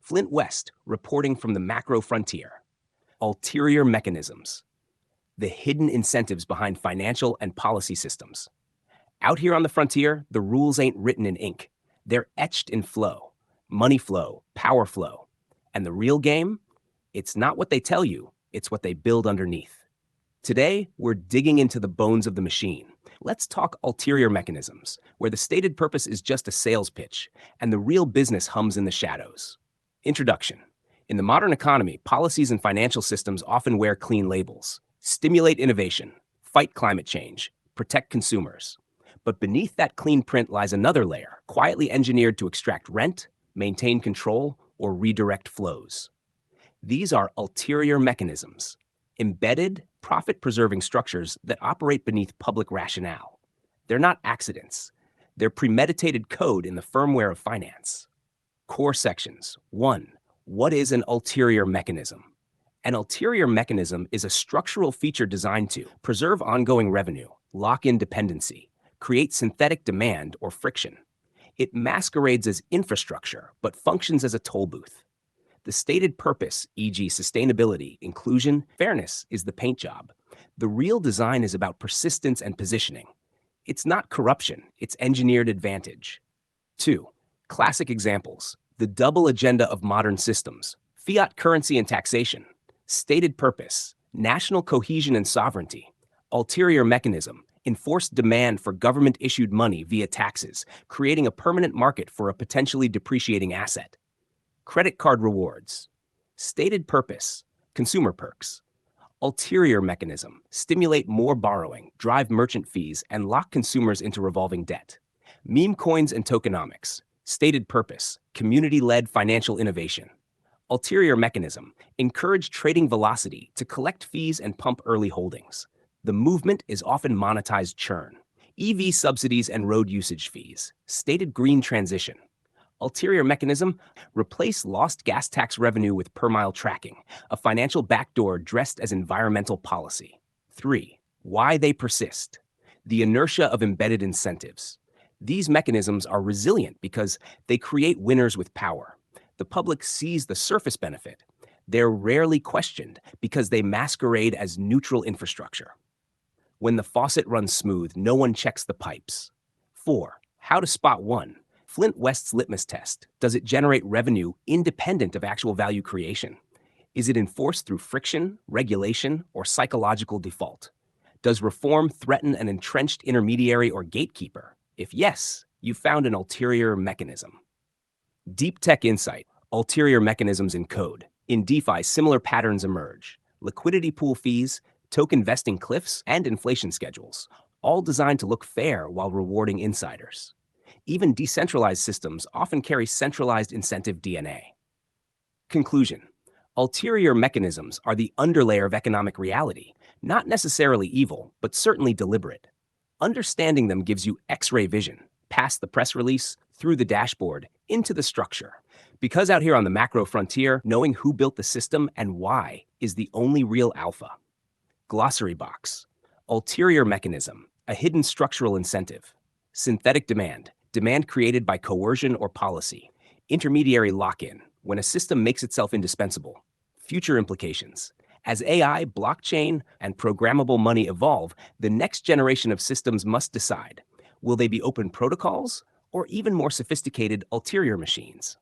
Flint West, reporting from the macro frontier. Ulterior mechanisms, the hidden incentives behind financial and policy systems. Out here on the frontier, the rules ain't written in ink. They're etched in flow, money flow, power flow. And the real game? It's not what they tell you, it's what they build underneath. Today, we're digging into the bones of the machine. Let's talk ulterior mechanisms, where the stated purpose is just a sales pitch, and the real business hums in the shadows. Introduction. In the modern economy, policies and financial systems often wear clean labels. Stimulate innovation, fight climate change, protect consumers. But beneath that clean print lies another layer, quietly engineered to extract rent, maintain control, or redirect flows. These are ulterior mechanisms, embedded, profit-preserving structures that operate beneath public rationale. They're not accidents. They're premeditated code in the firmware of finance. Core sections. 1. What is an ulterior mechanism? An ulterior mechanism is a structural feature designed to preserve ongoing revenue, lock in dependency, create synthetic demand or friction. It masquerades as infrastructure, but functions as a toll booth. The stated purpose, e.g. sustainability, inclusion, fairness, is the paint job. The real design is about persistence and positioning. It's not corruption, it's engineered advantage. 2. Classic examples. The double agenda of modern systems. Fiat currency and taxation. Stated purpose. National cohesion and sovereignty. Ulterior mechanism. Enforced demand for government-issued money via taxes, creating a permanent market for a potentially depreciating asset. Credit card rewards. Stated purpose. Consumer perks. Ulterior mechanism. Stimulate more borrowing, drive merchant fees, and lock consumers into revolving debt. Meme coins and tokenomics. Stated purpose. Community-led financial innovation. Ulterior mechanism. Encourage trading velocity to collect fees and pump early holdings. The movement is often monetized churn. EV subsidies and road usage fees. Stated green transition. Ulterior mechanism, replace lost gas tax revenue with per-mile tracking, a financial backdoor dressed as environmental policy. 3. Why they persist. The inertia of embedded incentives. These mechanisms are resilient because they create winners with power. The public sees the surface benefit. They're rarely questioned because they masquerade as neutral infrastructure. When the faucet runs smooth, no one checks the pipes. 4. How to spot one. Flint West's litmus test. Does it generate revenue independent of actual value creation? Is it enforced through friction, regulation, or psychological default? Does reform threaten an entrenched intermediary or gatekeeper? If yes, you've found an ulterior mechanism. Deep tech insight. Ulterior mechanisms in code. In DeFi, similar patterns emerge. Liquidity pool fees, token vesting cliffs, and inflation schedules, all designed to look fair while rewarding insiders. Even decentralized systems often carry centralized incentive DNA. Conclusion. Ulterior mechanisms are the underlayer of economic reality, not necessarily evil, but certainly deliberate. Understanding them gives you X-ray vision, past the press release, through the dashboard, into the structure. Because out here on the macro frontier, knowing who built the system and why is the only real alpha. Glossary box. Ulterior mechanism, a hidden structural incentive. Synthetic demand, demand created by coercion or policy. Intermediary lock-in, when a system makes itself indispensable. Future implications. As AI, blockchain, and programmable money evolve, the next generation of systems must decide, will they be open protocols or even more sophisticated ulterior machines?